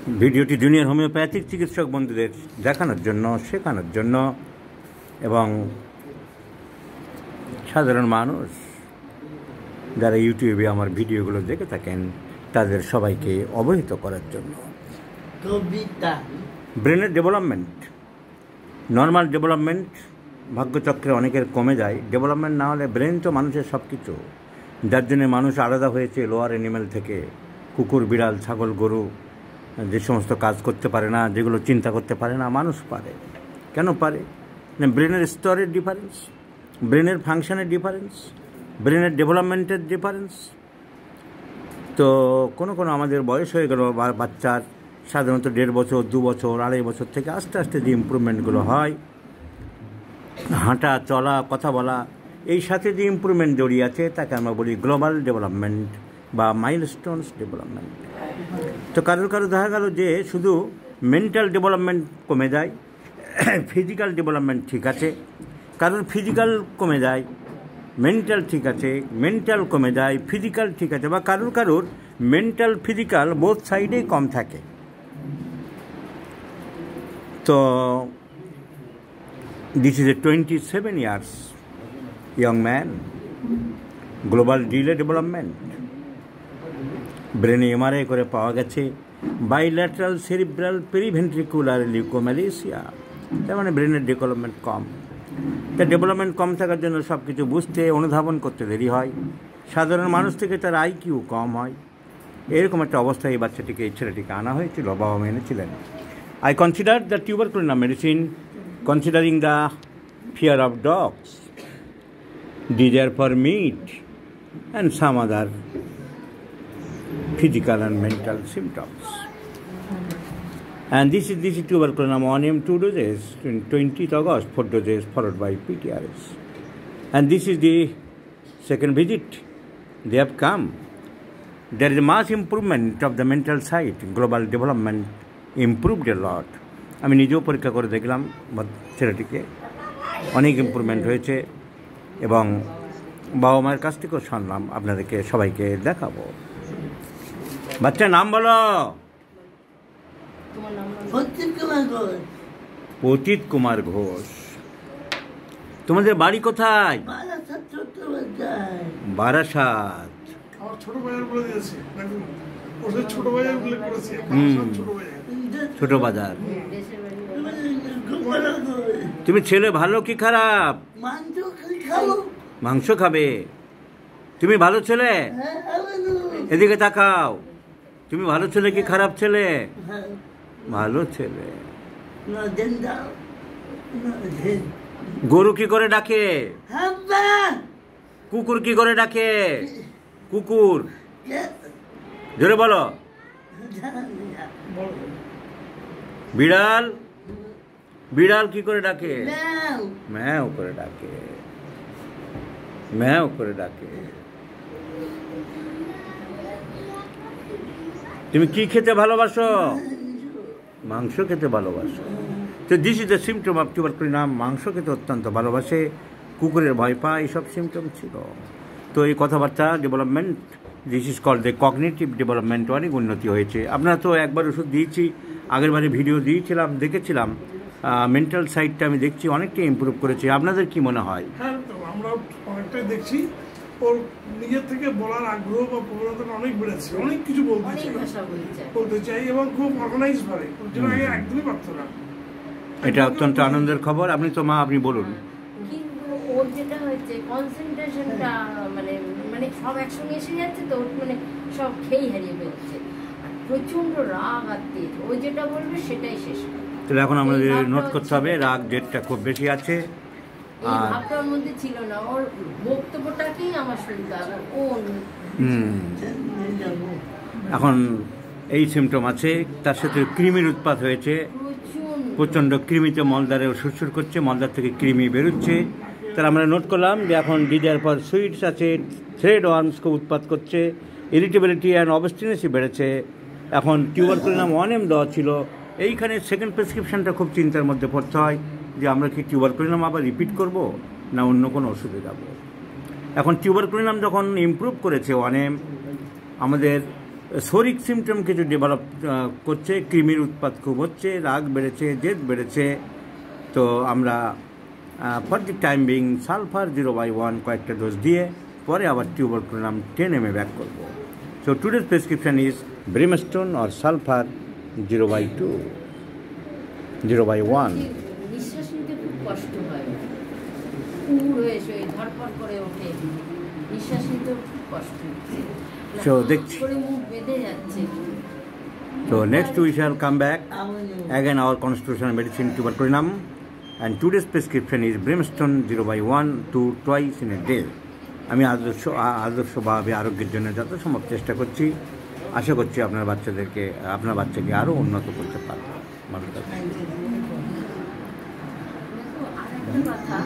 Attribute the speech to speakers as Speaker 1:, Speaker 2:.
Speaker 1: ভিডিওটি junior homeopathic চিকিৎসক বন্ধুদের দেখানোর জন্য, শেখানোর জন্য এবং সাধারণ মানুষ যারা ইউটিউবে আমার ভিডিওগুলো দেখে থাকেন তাদের সবাইকে অবহিত করার জন্য। ব্রেনের ডেভেলপমেন্ট, নর্মাল ডেভেলপমেন্ট ভাগ্যচক্রে অনেকের কমে যায়। ডেভেলপমেন্ট না হলে ব্রেন তো মানুষের সব কিছু, যার জন্য মানুষ আলাদা হয়েছে লোয়ার অ্যানিমেল থেকে। কুকুর, বিড়াল, ছাগল, গরু যে সমস্ত কাজ করতে পারে না, যেগুলো চিন্তা করতে পারে না, মানুষ পারে। কেন পারে? না, ব্রেনের স্তরের ডিফারেন্স, ব্রেনের ফাংশনের ডিফারেন্স, ব্রেনের ডেভেলপমেন্টের ডিফারেন্স। তো কোনো আমাদের বয়স হয়ে গেল বাচ্চার, সাধারণত 1.5 বছর, 2 বছর, 2.5 বছর থেকে আস্তে আস্তে যে ইমপ্রুভমেন্টগুলো হয়, হাঁটা, চলা, কথা বলা, এই সাথে যে ইমপ্রুভমেন্ট জড়িয়ে আছে তাকে আমরা বলি গ্লোবাল ডেভেলপমেন্ট বা মাইলস্টোনস ডেভেলপমেন্ট। তো কারো দেখা গেল যে শুধু মেন্টাল ডেভেলপমেন্ট কমে যায়, ফিজিক্যাল ডেভেলপমেন্ট ঠিক আছে। কারোর ফিজিক্যাল কমে যায়, মেন্টাল ঠিক আছে, মেন্টাল কমে যায়, ফিজিক্যাল ঠিক আছে, বা কারোর মেন্টাল ফিজিক্যাল বোথ সাইডেই কম থাকে। তো this is a 27 years young man, global delay development, ব্রেনে এমআরআই করে পাওয়া গেছে বাইল্যাটারাল সেরিব্রাল পেরিভেন্ট্রিকুলার লিউকোম্যালেসিয়া। তার মানে ব্রেনের ডেভেলপমেন্ট কম। তা ডেভেলপমেন্ট কম থাকার জন্য সব কিছু বুঝতে, অনুধাবন করতে দেরি হয়। সাধারণ মানুষ থেকে তার আইকিউ কম হয়। এরকম একটা অবস্থায় এই বাচ্চাটিকে, এই ছেলেটিকে আনা হয়েছিল, বাবা মা এনেছিলেন। I consider the tuberculosis medicine, considering the fear of dogs, desire for meat, and some other physical and mental symptoms. And this is tuberculosis ammonium 2 doses, 20th August, 4 doses, followed by PTRS. And this is the second visit. They have come. There is a mass improvement of the mental side, global development improved a lot. আমি নিজেও পরীক্ষা করে দেখলাম ছেলেটিকে, অনেক improvement হয়েছে এবং বাবা মায়ের কাছ থেকেও শুনলাম। আপনাদেরকে সবাইকে দেখাবো। বাচ্চার নাম বলো। পতিত কুমার ঘোষ। তোমাদের বাড়ি কোথায়? বারাসাত। ছোট বাজার। তুমি ছেলে ভালো কি খারাপ? মাংস খাবে। তুমি ভালো ছেলে? এদিকে তাকাও। তুমি ভালো ছেলে কি খারাপ ছেলে? ভালো ছেলে। গরু কি করে ডাকে? কুকুর কি করে ডাকে? কুকুর জোরে বলো। বিড়াল, বিড়াল কি করে ডাকে? ম্যাও করে ডাকে, ম্যাও করে ডাকে। তুমি কি খেতে ভালোবাসো? মাংস খেতে ভালোবাসো। তো this is the symptom of tuberculosis. মাংস খেতে অত্যন্ত ভালোবাসে, কুকুরের ভয় পায়, এইসব সিমটম ছিল। তো এই কথাবার্তা development, this is called the cognitive development, অনেক উন্নতি হয়েছে। আপনারা তো একবার ওষুধ দিয়েছি, আগের বারে ভিডিও দিয়েছিলাম, দেখেছিলাম। মেন্টাল সাইডটা আমি দেখছি অনেকটা ইমপ্রুভ করেছে। আপনাদের কি মনে হয়?
Speaker 2: হ্যাঁ, আমরা অনেকটাই দেখছি। ওর নিজের থেকে বলার আগ্রহ বা প্রবণতা অনেক বেড়েছে, অনেক কিছু বলতে চাই এবং খুব অর্গানাইজ ভাবে, যেটা আগে একদমই পারতো না।
Speaker 1: এটা অত্যন্ত আনন্দের খবর। আপনি তো মা, আপনি বলুন।
Speaker 3: ওর যেটা হচ্ছে কনসেন্ট্রেশনটা মানে সব একসঙ্গে এসে যাচ্ছে, তো মানে সব খেয়েই হারিয়ে ফেলছে। আর প্রচন্ড রাগ আর তেজ, ও যেটা বলবে সেটাই শেষ।
Speaker 1: তাহলে এখন আমাদের নোট করতে হবে রাগ জেদটা খুব বেশি আছে।
Speaker 3: এই ভাবটার মধ্যে ছিল না, ওর বক্তব্যটাকেই আমার শুনতে হবে। ও
Speaker 1: এখন এই সিমটম আছে, তার সাথে কৃমির উৎপাত হয়েছে, প্রচণ্ড কৃমিতে মলদ্বারে সুরসুর করছে, মলদ্বার থেকে কৃমি বেরোচ্ছে। তাহলে আমরা নোট করলাম যে এখন ডিজায়ার ফর সুইটস আছে, থ্রেড ওয়ার্মস খুব উৎপাত করছে, ইরিটেবিলিটি অ্যান্ড অবস্টিনেসি বেড়েছে। এখন টিউবারকুলোসিস 1M দেওয়া ছিল, এইখানে সেকেন্ড প্রেসক্রিপশনটা খুব চিন্তার মধ্যে পড়তে হয় যে আমরা কি টিউবারকুলোসিস আবার রিপিট করব না অন্য কোনো ওষুধে যাব। এখন টিউবারকুলোসিস যখন ইমপ্রুভ করেছে 1M, আমাদের শরিক সিমটম কিছু ডেভেলপ করছে, কৃমির উৎপাত খুব হচ্ছে, রাগ বেড়েছে, জেদ বেড়েছে। তো আমরা for the time being sulphur 0/1 কয়েকটা ডোজ দিয়ে পরে আবার টিউবারকুলোনাম 10 mg ব্যাক করবো। So today's prescription is brimstone or sulphur 0/2, 0/1।
Speaker 3: নিঃশ্বাস নিতে খুব কষ্ট হয়, উড় হয়ে ধরপড় করে ওঠে, নিঃশ্বাস নিতে খুব কষ্ট হচ্ছে,
Speaker 1: So,
Speaker 3: মুখ বেঁধে যাচ্ছে।
Speaker 1: So next we shall come back again our constitutional medicine tuberculinum, and today's prescription is brimstone 0/1 to twice in a day. আমি আদর্শভাবে আরোগ্যের জন্য যত সম্ভব চেষ্টা করছি। আশা করছি আপনার বাচ্চাকে আরও উন্নত করতে পারবে।
Speaker 3: আরেকটা কথা,